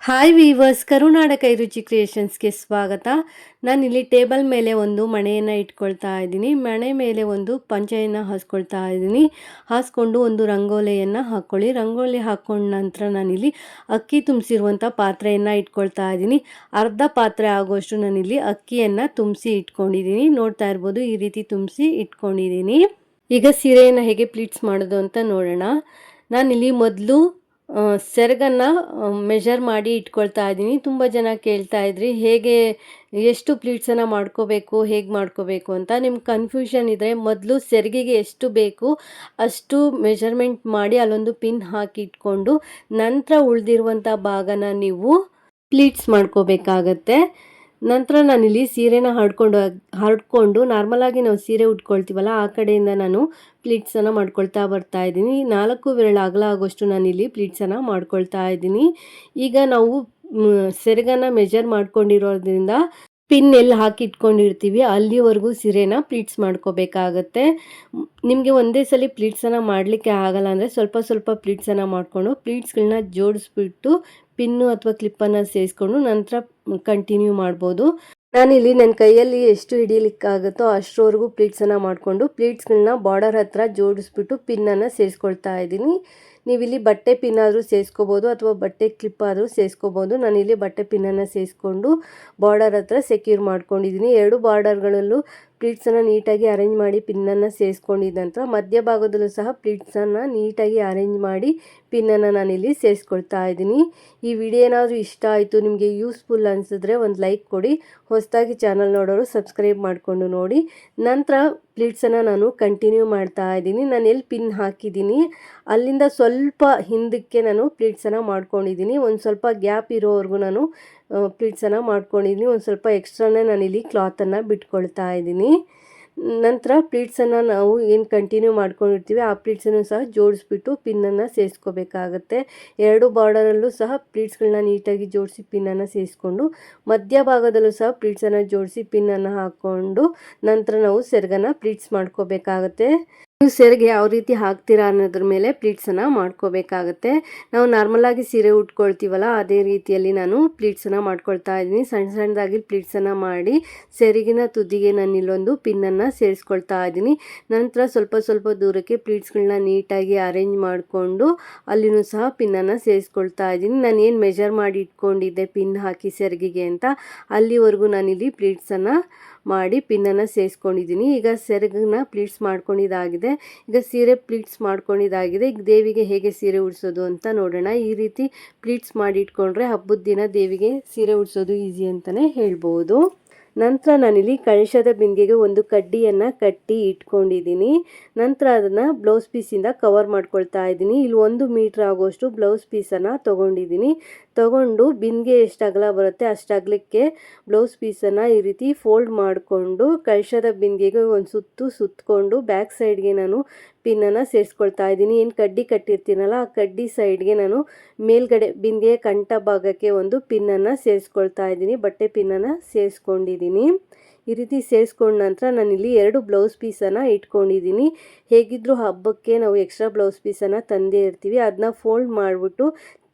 Hi viewers, ಕರುನಾಡ ಕೈರುಚಿ ಕ್ರಿಯೇಷನ್ಸ್ಗೆ ಸ್ವಾಗತ. ನಾನಿಲ್ಲಿ table ಮೇಲೆ ಒಂದು ಮಣೆಯನ್ನು ಇಟ್ಕೊಳ್ತಾ ಇದ್ದೀನಿ. ಮಣೆ ಮೇಲೆ ಒಂದು ಪಂಚೆಯನ್ನು ಹಾಸ್ಕೊಳ್ತಾ ಇದ್ದೀನಿ. ಹಾಸ್ಕೊಂಡು ಒಂದು ರಂಗೋಲಿಯನ್ನು ಹಾಕ್ಕೊಳ್ಳಿ. ರಂಗೋಲಿ ಹಾಕ್ಕೊಂಡ ನಂತರ ನಾನಿಲ್ಲಿ ಅಕ್ಕಿ ತುಂಬಿಸಿರುವಂಥ ಪಾತ್ರೆಯನ್ನು ಇಟ್ಕೊಳ್ತಾ ಇದ್ದೀನಿ. ಅರ್ಧ ಪಾತ್ರೆ ಆಗುವಷ್ಟು ನಾನಿಲ್ಲಿ ಅಕ್ಕಿಯನ್ನು ತುಂಬಿಸಿ ಇಟ್ಕೊಂಡಿದ್ದೀನಿ. ನೋಡ್ತಾ ಇರ್ಬೋದು, ಈ ರೀತಿ ತುಂಬಿಸಿ ಇಟ್ಕೊಂಡಿದ್ದೀನಿ. ಈಗ ಸೀರೆಯನ್ನು ಹೇಗೆ ಪ್ಲೀಟ್ಸ್ ಮಾಡೋದು ಅಂತ ನೋಡೋಣ. ನಾನಿಲ್ಲಿ ಮೊದಲು ಸೆರಗನ್ನು ಮೆಷರ್ ಮಾಡಿ ಇಟ್ಕೊಳ್ತಾ ಇದ್ದೀನಿ. ತುಂಬ ಜನ ಕೇಳ್ತಾ ಇದ್ರಿ, ಹೇಗೆ ಎಷ್ಟು ಪ್ಲೀಟ್ಸನ್ನು ಮಾಡ್ಕೋಬೇಕು, ಹೇಗೆ ಮಾಡ್ಕೋಬೇಕು ಅಂತ. ನಿಮ್ಗೆ ಕನ್ಫ್ಯೂಷನ್ ಇದ್ದರೆ ಮೊದಲು ಸೆರಗಿಗೆ ಎಷ್ಟು ಬೇಕು ಅಷ್ಟು ಮೆಷರ್ಮೆಂಟ್ ಮಾಡಿ ಅಲ್ಲೊಂದು ಪಿನ್ ಹಾಕಿ ಇಟ್ಕೊಂಡು ನಂತರ ಉಳಿದಿರುವಂಥ ಭಾಗನ ನೀವು ಪ್ಲೀಟ್ಸ್ ಮಾಡ್ಕೋಬೇಕಾಗತ್ತೆ. ನಂತರ ನಾನಿಲ್ಲಿ ಸೀರೆನ ಹರಡ್ಕೊಂಡು ನಾರ್ಮಲಾಗಿ ನಾವು ಸೀರೆ ಉಟ್ಕೊಳ್ತೀವಲ್ಲ, ಆ ಕಡೆಯಿಂದ ನಾನು ಪ್ಲೀಟ್ಸನ್ನು ಮಾಡ್ಕೊಳ್ತಾ ಬರ್ತಾ ಇದ್ದೀನಿ. 4 ವಿರಳ ಅಗಲ ಆಗೋಷ್ಟು ನಾನಿಲ್ಲಿ ಪ್ಲೀಟ್ಸನ್ನು ಮಾಡ್ಕೊಳ್ತಾ ಇದ್ದೀನಿ. ಈಗ ನಾವು ಸೆರಗನ್ನು ಮೆಜರ್ ಮಾಡ್ಕೊಂಡಿರೋದ್ರಿಂದ ಪಿನ್ ಎಲ್ಲಿ ಹಾಕಿ ಇಟ್ಕೊಂಡಿರ್ತೀವಿ ಅಲ್ಲಿವರೆಗೂ ಸೀರೆನ ಪ್ಲೀಟ್ಸ್ ಮಾಡ್ಕೋಬೇಕಾಗತ್ತೆ. ನಿಮಗೆ ಒಂದೇ ಸಲ ಪ್ಲೀಟ್ಸನ್ನು ಮಾಡಲಿಕ್ಕೆ ಆಗಲ್ಲ ಅಂದರೆ ಸ್ವಲ್ಪ ಸ್ವಲ್ಪ ಪ್ಲೀಟ್ಸನ್ನು ಮಾಡಿಕೊಂಡು ಪ್ಲೀಟ್ಸ್ಗಳನ್ನ ಜೋಡಿಸ್ಬಿಟ್ಟು ಪಿನ್ನು ಅಥವಾ ಕ್ಲಿಪ್ಪನ್ನು ಸೇರಿಸ್ಕೊಂಡು ನಂತರ ಕಂಟಿನ್ಯೂ ಮಾಡ್ಬೋದು. ನಾನಿಲ್ಲಿ ನನ್ನ ಕೈಯಲ್ಲಿ ಎಷ್ಟು ಹಿಡಿಯಲಿಕ್ಕಾಗುತ್ತೋ ಅಷ್ಟರವರೆಗೂ ಪ್ಲೀಟ್ಸನ್ನು ಮಾಡಿಕೊಂಡು ಪ್ಲೀಟ್ಸ್ಗಳನ್ನ ಬಾರ್ಡರ್ ಹತ್ರ ಜೋಡಿಸ್ಬಿಟ್ಟು ಪಿನ್ನನ್ನು ಸೇರಿಸ್ಕೊಳ್ತಾ ಇದ್ದೀನಿ. ನೀವಿಲ್ಲಿ ಬಟ್ಟೆ ಪಿನ್ ಆದರೂ ಸೇರಿಸ್ಕೋಬೋದು ಅಥವಾ ಬಟ್ಟೆ ಕ್ಲಿಪ್ ಆದರೂ ಸೇರಿಸ್ಕೋಬೋದು. ನಾನಿಲ್ಲಿ ಬಟ್ಟೆ ಪಿನ್ನನ್ನು ಸೇರಿಸ್ಕೊಂಡು ಬಾರ್ಡರ್ ಹತ್ರ ಸೆಕ್ಯೂರ್ ಮಾಡ್ಕೊಂಡಿದ್ದೀನಿ. 2 ಬಾರ್ಡರ್ಗಳಲ್ಲೂ ಪ್ಲೀಟ್ಸನ್ನು ನೀಟಾಗಿ ಅರೇಂಜ್ ಮಾಡಿ ಪಿನ್ನನ್ನು ಸೇರಿಸ್ಕೊಂಡಿದ್ದ ನಂತರ ಮಧ್ಯಭಾಗದಲ್ಲೂ ಸಹ ಪ್ಲೀಟ್ಸನ್ನು ನೀಟಾಗಿ ಅರೇಂಜ್ ಮಾಡಿ ಪಿನ್ನನ್ನು ನಾನಿಲ್ಲಿ ಸೇರಿಸ್ಕೊಳ್ತಾ ಇದ್ದೀನಿ. ಈ ವಿಡಿಯೋ ಏನಾದರೂ ಇಷ್ಟ ಆಯಿತು, ನಿಮಗೆ ಯೂಸ್ಫುಲ್ ಅನಿಸಿದ್ರೆ ಒಂದು ಲೈಕ್ ಕೊಡಿ. ಹೊಸದಾಗಿ ಚಾನಲ್ ನೋಡೋರು ಸಬ್ಸ್ಕ್ರೈಬ್ ಮಾಡಿಕೊಂಡು ನೋಡಿ. ನಂತರ ಪ್ಲೀಟ್ಸನ್ನು ನಾನು ಕಂಟಿನ್ಯೂ ಮಾಡ್ತಾ ಇದ್ದೀನಿ. ನಾನು ಎಲ್ಲಿ ಪಿನ್ ಹಾಕಿದ್ದೀನಿ ಅಲ್ಲಿಂದ ಸ್ವಲ್ಪ ಹಿಂದಕ್ಕೆ ನಾನು ಪ್ಲೀಟ್ಸನ್ನು ಮಾಡ್ಕೊಂಡಿದ್ದೀನಿ. ಒಂದು ಸ್ವಲ್ಪ ಗ್ಯಾಪ್ ಇರೋವರೆಗೂ ನಾನು ಪ್ಲೀಟ್ಸನ್ನು ಮಾಡ್ಕೊಂಡಿದ್ದೀನಿ. ಒಂದು ಸ್ವಲ್ಪ ಎಕ್ಸ್ಟ್ರಾನೇ ನಾನಿಲ್ಲಿ ಕ್ಲಾತನ್ನು ಬಿಟ್ಕೊಳ್ತಾ ಇದ್ದೀನಿ. ನಂತರ ಪ್ಲೀಟ್ಸನ್ನು ನಾವು ಏನು ಕಂಟಿನ್ಯೂ ಮಾಡ್ಕೊಂಡಿರ್ತೀವಿ ಆ ಪ್ಲೀಟ್ಸನ್ನು ಸಹ ಜೋಡಿಸ್ಬಿಟ್ಟು ಪಿನ್ನನ್ನು ಸೇರಿಸ್ಕೋಬೇಕಾಗತ್ತೆ. 2 ಬಾರ್ಡರಲ್ಲೂ ಸಹ ಪ್ಲೀಟ್ಸ್ಗಳನ್ನ ನೀಟಾಗಿ ಜೋಡಿಸಿ ಪಿನ್ನನ್ನು ಸೇರಿಸ್ಕೊಂಡು ಮಧ್ಯಭಾಗದಲ್ಲೂ ಸಹ ಪ್ಲೀಟ್ಸನ್ನು ಜೋಡಿಸಿ ಪಿನ್ನನ್ನು ಹಾಕ್ಕೊಂಡು ನಂತರ ನಾವು ಸೆರಗನ್ನು ಪ್ಲೀಟ್ಸ್ ಮಾಡ್ಕೋಬೇಕಾಗತ್ತೆ. ನೀವು ಸೆರಗು ಯಾವ ರೀತಿ ಹಾಕ್ತೀರಾ ಅನ್ನೋದ್ರ ಮೇಲೆ ಪ್ಲೀಟ್ಸನ್ನು ಮಾಡ್ಕೋಬೇಕಾಗತ್ತೆ. ನಾವು ನಾರ್ಮಲಾಗಿ ಸೀರೆ ಉಟ್ಕೊಳ್ತೀವಲ್ಲ ಅದೇ ರೀತಿಯಲ್ಲಿ ನಾನು ಪ್ಲೀಟ್ಸನ್ನು ಮಾಡ್ಕೊಳ್ತಾ ಇದ್ದೀನಿ. ಸಣ್ಣ ಸಣ್ಣದಾಗಿ ಪ್ಲೀಟ್ಸನ್ನು ಮಾಡಿ ಸೆರಗಿನ ತುದಿಗೆ ನಾನು ಇಲ್ಲೊಂದು ಪಿನ್ನನ್ನು ಸೇರಿಸ್ಕೊಳ್ತಾ ಇದ್ದೀನಿ. ನಂತರ ಸ್ವಲ್ಪ ಸ್ವಲ್ಪ ದೂರಕ್ಕೆ ಪ್ಲೀಟ್ಸ್ಗಳನ್ನ ನೀಟಾಗಿ ಅರೇಂಜ್ ಮಾಡಿಕೊಂಡು ಅಲ್ಲಿನೂ ಸಹ ಪಿನ್ನನ್ನು ಸೇರಿಸ್ಕೊಳ್ತಾ ಇದ್ದೀನಿ. ನಾನು ಏನು ಮೆಜರ್ ಮಾಡಿ ಇಟ್ಕೊಂಡಿದ್ದೆ ಪಿನ್ ಹಾಕಿ ಸೆರಗಿಗೆ ಅಂತ ಅಲ್ಲಿವರೆಗೂ ನಾನಿಲ್ಲಿ ಪ್ಲೀಟ್ಸನ್ನು ಮಾಡಿ ಪಿನ್ನನ್ನು ಸೇರಿಸ್ಕೊಂಡಿದ್ದೀನಿ. ಈಗ ಸೆರಗನ್ನ ಪ್ಲೀಟ್ಸ್ ಮಾಡ್ಕೊಂಡಿದ್ದಾಗಿದೆ. ಈಗ ಸೀರೆ ಪ್ಲೀಟ್ಸ್ ಮಾಡ್ಕೊಂಡಿದ್ದಾಗಿದೆ. ಈಗ ದೇವಿಗೆ ಹೇಗೆ ಸೀರೆ ಉಡಿಸೋದು ಅಂತ ನೋಡೋಣ. ಈ ರೀತಿ ಪ್ಲೀಟ್ಸ್ ಮಾಡಿ ಇಟ್ಕೊಂಡ್ರೆ ಹಬ್ಬದ ದಿನ ದೇವಿಗೆ ಸೀರೆ ಉಡಿಸೋದು ಈಸಿ ಅಂತಲೇ ಹೇಳ್ಬೋದು. ನಂತರ ನಾನಿಲ್ಲಿ ಕಳಶದ ಬಿಂದಿಗೆಗೆ ಒಂದು ಕಡ್ಡಿಯನ್ನು ಕಟ್ಟಿ ಇಟ್ಕೊಂಡಿದ್ದೀನಿ. ನಂತರ ಅದನ್ನು ಬ್ಲೌಸ್ ಪೀಸಿಂದ ಕವರ್ ಮಾಡ್ಕೊಳ್ತಾ ಇದ್ದೀನಿ. ಇಲ್ಲಿ 1 ಮೀಟ್ರ್ ಆಗೋಷ್ಟು ಬ್ಲೌಸ್ ಪೀಸನ್ನು ತೊಗೊಂಡಿದ್ದೀನಿ. ತೊಗೊಂಡು ಬಿಂದಿಗೆ ಎಷ್ಟು ಅಗಲ ಬರುತ್ತೆ ಅಷ್ಟು ಅಗಲಕ್ಕೆ ಬ್ಲೌಸ್ ಪೀಸನ್ನು ಈ ರೀತಿ ಫೋಲ್ಡ್ ಮಾಡಿಕೊಂಡು ಕಳಶದ ಬಿಂದಿಗೆಗೆ ಒಂದು ಸುತ್ತಕೊಂಡು ಬ್ಯಾಕ್ ಸೈಡ್ಗೆ ನಾನು ಪಿನ್ನನ್ನು ಸೇರಿಸ್ಕೊಳ್ತಾ ಇದ್ದೀನಿ. ಏನು ಕಡ್ಡಿ ಕಟ್ಟಿರ್ತೀನಲ್ಲ ಆ ಕಡ್ಡಿ ಸೈಡ್ಗೆ ನಾನು ಮೇಲ್ಗಡೆ ಬಿಂದಿಗೆ ಕಂಠ ಭಾಗಕ್ಕೆ ಒಂದು ಪಿನ್ನನ್ನು ಸೇರಿಸ್ಕೊಳ್ತಾ ಇದ್ದೀನಿ. ಬಟ್ಟೆ ಪಿನ್ನನ್ನು ಸೇರಿಸ್ಕೊಂಡಿದ್ದೀನಿ. ಈ ರೀತಿ ಸೇರಿಸ್ಕೊಂಡ ನಂತರ ನಾನಿಲ್ಲಿ 2 ಬ್ಲೌಸ್ ಪೀಸನ್ನು ಇಟ್ಕೊಂಡಿದ್ದೀನಿ. ಹೇಗಿದ್ದರೂ ಹಬ್ಬಕ್ಕೆ ನಾವು ಎಕ್ಸ್ಟ್ರಾ ಬ್ಲೌಸ್ ಪೀಸನ್ನು ತಂದೇ ಇರ್ತೀವಿ. ಅದನ್ನ ಫೋಲ್ಡ್ ಮಾಡಿಬಿಟ್ಟು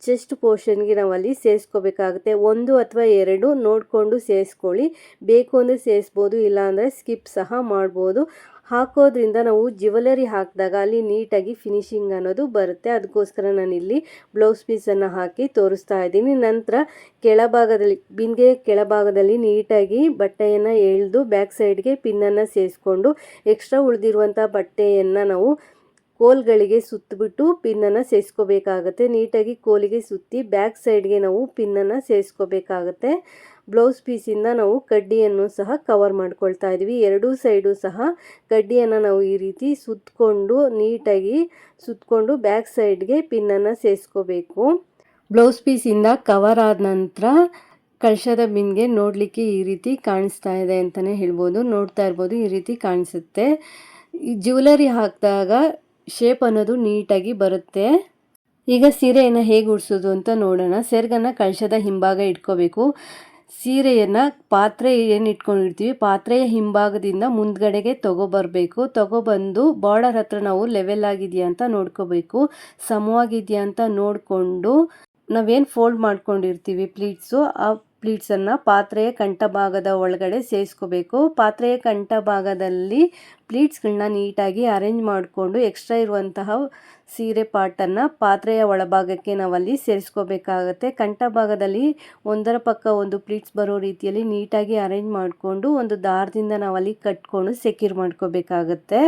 ಚೆಸ್ಟ್ ಪೋರ್ಷನ್ಗೆ ನಾವು ಅಲ್ಲಿ ಸೇರಿಸ್ಕೋಬೇಕಾಗುತ್ತೆ. 1 ಅಥವಾ 2 ನೋಡಿಕೊಂಡು ಸೇರಿಸ್ಕೊಳ್ಳಿ. ಬೇಕು ಅಂದರೆ ಸೇರಿಸ್ಬೋದು, ಇಲ್ಲಾಂದರೆ ಸ್ಕಿಪ್ ಸಹ ಮಾಡ್ಬೋದು. ಹಾಕೋದ್ರಿಂದ ನಾವು ಜ್ಯುವೆಲರಿ ಹಾಕಿದಾಗ ಅಲ್ಲಿ ನೀಟಾಗಿ ಫಿನಿಶಿಂಗ್ ಅನ್ನೋದು ಬರುತ್ತೆ. ಅದಕ್ಕೋಸ್ಕರ ನಾನಿಲ್ಲಿ ಬ್ಲೌಸ್ ಪೀಸನ್ನು ಹಾಕಿ ತೋರಿಸ್ತಾ ಇದ್ದೀನಿ. ನಂತರ ಕೆಳಭಾಗದಲ್ಲಿ ಬಿಂದಿಗೆ ಕೆಳಭಾಗದಲ್ಲಿ ನೀಟಾಗಿ ಬಟ್ಟೆಯನ್ನು ಎಳೆದು ಬ್ಯಾಕ್ ಸೈಡ್ಗೆ ಪಿನ್ನನ್ನು ಸೇರಿಸ್ಕೊಂಡು ಎಕ್ಸ್ಟ್ರಾ ಉಳಿದಿರುವಂಥ ಬಟ್ಟೆಯನ್ನು ನಾವು ಕೋಲ್ಗಳಿಗೆ ಸುತ್ತಬಿಟ್ಟು ಪಿನ್ನನ್ನು ಸೇರಿಸ್ಕೋಬೇಕಾಗತ್ತೆ. ನೀಟಾಗಿ ಕೋಲಿಗೆ ಸುತ್ತಿ ಬ್ಯಾಕ್ ಸೈಡ್ಗೆ ನಾವು ಪಿನ್ನನ್ನು ಸೇರಿಸ್ಕೋಬೇಕಾಗತ್ತೆ. ಬ್ಲೌಸ್ ಪೀಸಿಂದ ನಾವು ಕಡ್ಡಿಯನ್ನು ಸಹ ಕವರ್ ಮಾಡ್ಕೊಳ್ತಾ ಇದ್ದೀವಿ. 2 ಸೈಡು ಸಹ ಕಡ್ಡಿಯನ್ನು ನಾವು ಈ ರೀತಿ ನೀಟಾಗಿ ಸುತ್ತಕೊಂಡು ಬ್ಯಾಕ್ ಸೈಡ್ಗೆ ಪಿನ್ನನ್ನು ಸೇರಿಸ್ಕೋಬೇಕು. ಬ್ಲೌಸ್ ಪೀಸಿಂದ ಕವರ್ ಆದ ನಂತರ ಕಳಶದ ಬಿಂದಿಗೆ ನೋಡಲಿಕ್ಕೆ ಈ ರೀತಿ ಕಾಣಿಸ್ತಾ ಇದೆ ಅಂತಲೇ ಹೇಳ್ಬೋದು. ನೋಡ್ತಾ ಇರ್ಬೋದು, ಈ ರೀತಿ ಕಾಣಿಸುತ್ತೆ. ಈ ಜ್ಯುವೆಲರಿ ಹಾಕಿದಾಗ ಶೇಪ್ ಅನ್ನೋದು ನೀಟಾಗಿ ಬರುತ್ತೆ. ಈಗ ಸೀರೆಯನ್ನು ಹೇಗೆ ಉಡಿಸೋದು ಅಂತ ನೋಡೋಣ. ಸೆರಗನ್ನು ಕಳಶದ ಹಿಂಭಾಗ ಇಟ್ಕೋಬೇಕು. ಸೀರೆಯನ್ನು ಪಾತ್ರೆ ಏನು ಇಟ್ಕೊಂಡಿರ್ತೀವಿ ಪಾತ್ರೆಯ ಹಿಂಭಾಗದಿಂದ ಮುಂದ್ಗಡೆಗೆ ತಗೊಬಂದು ಬಾರ್ಡರ್ ಹತ್ರ ನಾವು ಲೆವೆಲ್ ಆಗಿದೆಯಾ ಅಂತ ನೋಡ್ಕೋಬೇಕು. ಸಮವಾಗಿದೆಯಾ ಅಂತ ನೋಡಿಕೊಂಡು ನಾವೇನು ಫೋಲ್ಡ್ ಮಾಡ್ಕೊಂಡಿರ್ತೀವಿ ಪ್ಲೀಟ್ಸು, ಆ ಪ್ಲೀಟ್ಸನ್ನು ಪಾತ್ರೆಯ ಕಂಠ ಭಾಗದ ಒಳಗಡೆ ಸೇರಿಸ್ಕೋಬೇಕು. ಪಾತ್ರೆಯ ಕಂಠ ಭಾಗದಲ್ಲಿ ಪ್ಲೀಟ್ಸ್ಗಳನ್ನ ನೀಟಾಗಿ ಅರೇಂಜ್ ಮಾಡಿಕೊಂಡು ಎಕ್ಸ್ಟ್ರಾ ಇರುವಂತಹ ಸೀರೆ ಪಾರ್ಟನ್ನು ಪಾತ್ರೆಯ ಒಳಭಾಗಕ್ಕೆ ನಾವಲ್ಲಿ ಸೇರಿಸ್ಕೋಬೇಕಾಗತ್ತೆ. ಕಂಠ ಭಾಗದಲ್ಲಿ ಒಂದರ ಪಕ್ಕ ಒಂದು ಪ್ಲೀಟ್ಸ್ ಬರೋ ರೀತಿಯಲ್ಲಿ ನೀಟಾಗಿ ಅರೇಂಜ್ ಮಾಡಿಕೊಂಡು ಒಂದು ದಾರದಿಂದ ನಾವಲ್ಲಿ ಕಟ್ಕೊಂಡು ಸೆಕ್ಯೂರ್ ಮಾಡ್ಕೋಬೇಕಾಗತ್ತೆ.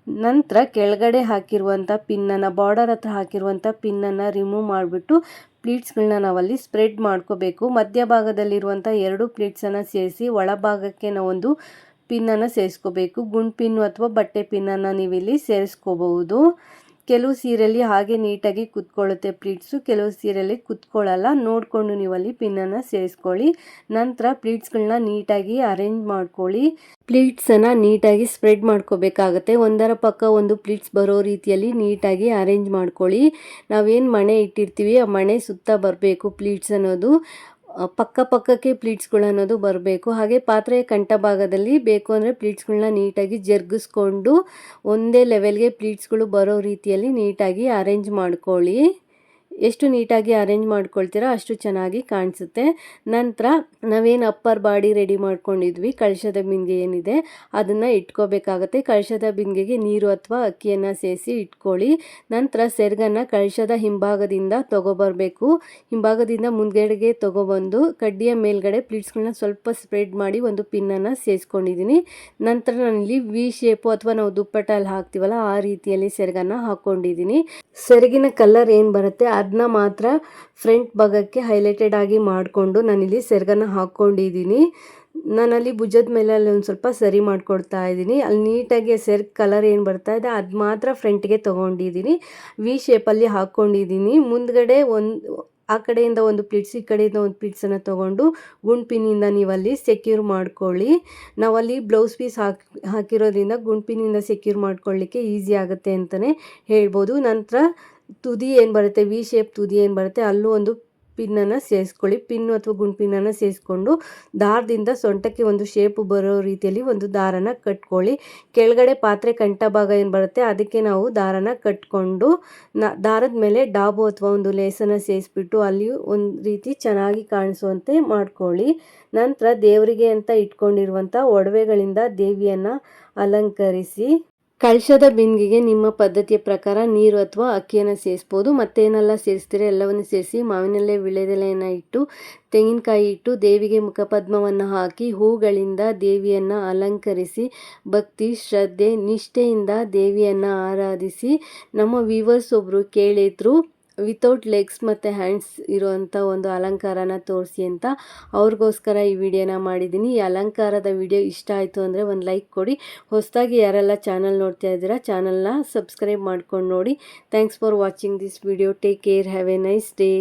ನಂತರ ಕೆಳಗಡೆ ಹಾಕಿರುವಂಥ ಪಿನ್ನನ್ನು, ಬಾರ್ಡರ್ ಹತ್ರ ಹಾಕಿರುವಂಥ ಪಿನ್ನನ್ನು ರಿಮೂವ್ ಮಾಡಿಬಿಟ್ಟು ಪ್ಲೀಟ್ಸ್ಗಳನ್ನ ನಾವಲ್ಲಿ ಸ್ಪ್ರೆಡ್ ಮಾಡ್ಕೋಬೇಕು. ಮಧ್ಯಭಾಗದಲ್ಲಿರುವಂಥ 2 ಪ್ಲೀಟ್ಸನ್ನು ಸೇರಿಸಿ ಒಳಭಾಗಕ್ಕೆ ನಾವೊಂದು ಪಿನ್ನನ್ನು ಸೇರಿಸ್ಕೋಬೇಕು. ಗುಂಡು ಪಿನ್ನು ಅಥವಾ ಬಟ್ಟೆ ಪಿನ್ನನ್ನು ನೀವಿಲ್ಲಿ ಸೇರಿಸ್ಕೋಬಹುದು. ಕೆಲವು ಸೀರೆಯಲ್ಲಿ ಹಾಗೆ ನೀಟಾಗಿ ಕುತ್ಕೊಳ್ಳುತ್ತೆ ಪ್ಲೀಟ್ಸು, ಕೆಲವು ಸೀರೆಯಲ್ಲಿ ಕುತ್ಕೊಳ್ಳಲ್ಲ. ನೋಡಿಕೊಂಡು ನೀವಲ್ಲಿ ಪಿನ್ನನ್ನು ಸೇರಿಸ್ಕೊಳ್ಳಿ. ನಂತರ ಪ್ಲೀಟ್ಸ್ಗಳನ್ನ ನೀಟಾಗಿ ಅರೇಂಜ್ ಮಾಡ್ಕೊಳ್ಳಿ. ಪ್ಲೀಟ್ಸನ್ನು ನೀಟಾಗಿ ಸ್ಪ್ರೆಡ್ ಮಾಡ್ಕೋಬೇಕಾಗತ್ತೆ. ಒಂದರ ಪಕ್ಕ ಒಂದು ಪ್ಲೀಟ್ಸ್ ಬರೋ ರೀತಿಯಲ್ಲಿ ನೀಟಾಗಿ ಅರೇಂಜ್ ಮಾಡ್ಕೊಳ್ಳಿ. ನಾವೇನು ಮಣೆ ಇಟ್ಟಿರ್ತೀವಿ ಆ ಮಣೆ ಸುತ್ತ ಬರಬೇಕು ಪ್ಲೀಟ್ಸ್ ಅನ್ನೋದು, ಪಕ್ಕಕ್ಕೆ ಪ್ಲೀಟ್ಸ್ಗಳು ಅನ್ನೋದು ಬರಬೇಕು. ಹಾಗೆ ಪಾತ್ರೆಯ ಕಂಠ ಭಾಗದಲ್ಲಿ ಬೇಕು ಅಂದರೆ ಪ್ಲೀಟ್ಸ್ಗಳನ್ನ ನೀಟಾಗಿ ಜರುಗಿಸ್ಕೊಂಡು ಒಂದೇ ಲೆವೆಲ್ಗೆ ಪ್ಲೀಟ್ಸ್ಗಳು ಬರೋ ರೀತಿಯಲ್ಲಿ ನೀಟಾಗಿ ಅರೇಂಜ್ ಮಾಡ್ಕೊಳ್ಳಿ. ಎಷ್ಟು ನೀಟಾಗಿ ಅರೇಂಜ್ ಮಾಡ್ಕೊಳ್ತೀರಾ ಅಷ್ಟು ಚೆನ್ನಾಗಿ ಕಾಣಿಸುತ್ತೆ. ನಂತರ ನಾವೇನು ಅಪ್ಪರ್ ಬಾಡಿ ರೆಡಿ ಮಾಡ್ಕೊಂಡಿದ್ವಿ, ಕಳಶದ ಬಿಂದಿಗೆ ಏನಿದೆ ಅದನ್ನು ಇಟ್ಕೋಬೇಕಾಗತ್ತೆ. ಕಳಶದ ಬಿಂದಿಗೆಗೆ ನೀರು ಅಥವಾ ಅಕ್ಕಿಯನ್ನು ಸೇರಿಸಿ ಇಟ್ಕೊಳ್ಳಿ. ನಂತರ ಸೆರಗನ್ನು ಕಳಶದ ಹಿಂಭಾಗದಿಂದ ತೊಗೊಬರಬೇಕು. ಹಿಂಭಾಗದಿಂದ ಮುಂದ್ಗಡೆಗೆ ತೊಗೊಬಂದು ಕಡ್ಡಿಯ ಮೇಲ್ಗಡೆ ಪ್ಲೀಟ್ಸ್ಗಳನ್ನ ಸ್ವಲ್ಪ ಸ್ಪ್ರೆಡ್ ಮಾಡಿ ಒಂದು ಪಿನ್ನನ್ನು ಸೇರಿಸ್ಕೊಂಡಿದ್ದೀನಿ. ನಂತರ ನಾನಿಲ್ಲಿ ವಿ ಶೇಪು ಅಥವಾ ನಾವು ದುಪ್ಪಟ್ಟಲ್ಲಿ ಹಾಕ್ತೀವಲ್ಲ ಆ ರೀತಿಯಲ್ಲಿ ಸೆರಗನ್ನು ಹಾಕ್ಕೊಂಡಿದ್ದೀನಿ. ಸೆರಗಿನ ಕಲರ್ ಏನು ಬರುತ್ತೆ ಅದನ್ನ ಮಾತ್ರ ಫ್ರಂಟ್ ಭಾಗಕ್ಕೆ ಹೈಲೈಟೆಡ್ ಆಗಿ ಮಾಡಿಕೊಂಡು ನಾನಿಲ್ಲಿ ಸೆರಗನ್ನು ಹಾಕ್ಕೊಂಡಿದ್ದೀನಿ. ನಾನಲ್ಲಿ ಭುಜದ ಮೇಲೆ ಅಲ್ಲಿ ಒಂದು ಸ್ವಲ್ಪ ಸರಿ ಮಾಡ್ಕೊಡ್ತಾ ಇದ್ದೀನಿ. ಅಲ್ಲಿ ನೀಟಾಗಿ ಸೆರಗು ಕಲರ್ ಏನು ಬರ್ತಾ ಇದೆ ಅದು ಮಾತ್ರ ಫ್ರಂಟ್ಗೆ ತೊಗೊಂಡಿದ್ದೀನಿ. ವಿ ಶೇಪಲ್ಲಿ ಹಾಕ್ಕೊಂಡಿದ್ದೀನಿ. ಮುಂದ್ಗಡೆ ಆ ಕಡೆಯಿಂದ ಒಂದು ಪ್ಲೀಟ್ಸ್ ಈ ಕಡೆಯಿಂದ ಒಂದು ಪ್ಲೀಟ್ಸನ್ನು ತೊಗೊಂಡು ಗುಂಡು ಪಿನ್ನಿಂದ ನೀವಲ್ಲಿ ಸೆಕ್ಯೂರ್ ಮಾಡ್ಕೊಳ್ಳಿ. ನಾವಲ್ಲಿ ಬ್ಲೌಸ್ ಪೀಸ್ ಹಾಕಿರೋದ್ರಿಂದ ಗುಂಡು ಪಿನ್ನಿಂದ ಸೆಕ್ಯೂರ್ ಮಾಡ್ಕೊಳ್ಳಿಕ್ಕೆ ಈಸಿ ಆಗುತ್ತೆ ಅಂತಲೇ ಹೇಳ್ಬೋದು. ನಂತರ ತುದಿ ಏನು ಬರುತ್ತೆ, ವಿ ಶೇಪ್ ತುದಿ ಏನು ಬರುತ್ತೆ ಅಲ್ಲೂ ಒಂದು ಪಿನ್ನನ್ನು ಸೇರಿಸ್ಕೊಳ್ಳಿ. ಪಿನ್ನು ಅಥವಾ ಗುಂಡು ಪಿನ್ನನ್ನು ಸೇರಿಸ್ಕೊಂಡು ದಾರದಿಂದ ಸೊಂಟಕ್ಕೆ ಒಂದು ಶೇಪು ಬರೋ ರೀತಿಯಲ್ಲಿ ಒಂದು ದಾರನ ಕಟ್ಕೊಳ್ಳಿ. ಕೆಳಗಡೆ ಪಾತ್ರೆ ಕಂಠ ಭಾಗ ಏನು ಬರುತ್ತೆ ಅದಕ್ಕೆ ನಾವು ದಾರನ ಕಟ್ಕೊಂಡು ದಾರದ ಮೇಲೆ ಡಾಬು ಅಥವಾ ಒಂದು ಲೇಸನ್ನು ಸೇರಿಸ್ಬಿಟ್ಟು ಅಲ್ಲಿ ಒಂದು ರೀತಿ ಚೆನ್ನಾಗಿ ಕಾಣಿಸುವಂತೆ ಮಾಡ್ಕೊಳ್ಳಿ. ನಂತರ ದೇವರಿಗೆ ಅಂತ ಇಟ್ಕೊಂಡಿರುವಂಥ ಒಡವೆಗಳಿಂದ ದೇವಿಯನ್ನು ಅಲಂಕರಿಸಿ. ಕಳಶದ ಬಿಂದಿಗೆಗೆ ನಿಮ್ಮ ಪದ್ಧತಿಯ ಪ್ರಕಾರ ನೀರು ಅಥವಾ ಅಕ್ಕಿಯನ್ನು ಸೇರಿಸ್ಬೋದು. ಮತ್ತೇನೆಲ್ಲ ಸೇರಿಸ್ತೀರ ಎಲ್ಲವನ್ನು ಸೇರಿಸಿ ಮಾವಿನೆಲೆ ವೀಳ್ಯದೆಲೆಯನ್ನು ಇಟ್ಟು ತೆಂಗಿನಕಾಯಿ ಇಟ್ಟು ದೇವಿಗೆ ಮುಖಪದ್ಮವನ್ನು ಹಾಕಿ ಹೂಗಳಿಂದ ದೇವಿಯನ್ನು ಅಲಂಕರಿಸಿ ಭಕ್ತಿ ಶ್ರದ್ಧೆ ನಿಷ್ಠೆಯಿಂದ ದೇವಿಯನ್ನು ಆರಾಧಿಸಿ. ನಮ್ಮ ವ್ಯೂವರ್ಸ್ ಒಬ್ಬರು ಕೇಳಿದ್ರು ವಿತೌಟ್ ಲೆಗ್ಸ್ ಮತ್ತು ಹ್ಯಾಂಡ್ಸ್ ಇರುವಂಥ ಒಂದು ಅಲಂಕಾರನ ತೋರಿಸಿ ಅಂತ, ಅವ್ರಿಗೋಸ್ಕರ ಈ ವಿಡಿಯೋನ ಮಾಡಿದ್ದೀನಿ. ಈ ಅಲಂಕಾರದ ವಿಡಿಯೋ ಇಷ್ಟ ಆಯಿತು ಅಂದರೆ ಒಂದು ಲೈಕ್ ಕೊಡಿ. ಹೊಸದಾಗಿ ಯಾರೆಲ್ಲ ಚಾನಲ್ ನೋಡ್ತಾ ಇದ್ದೀರಾ ಚಾನಲ್ನ ಸಬ್ಸ್ಕ್ರೈಬ್ ಮಾಡ್ಕೊಂಡು ನೋಡಿ. Thanks for watching this video. Take care, have A nice day.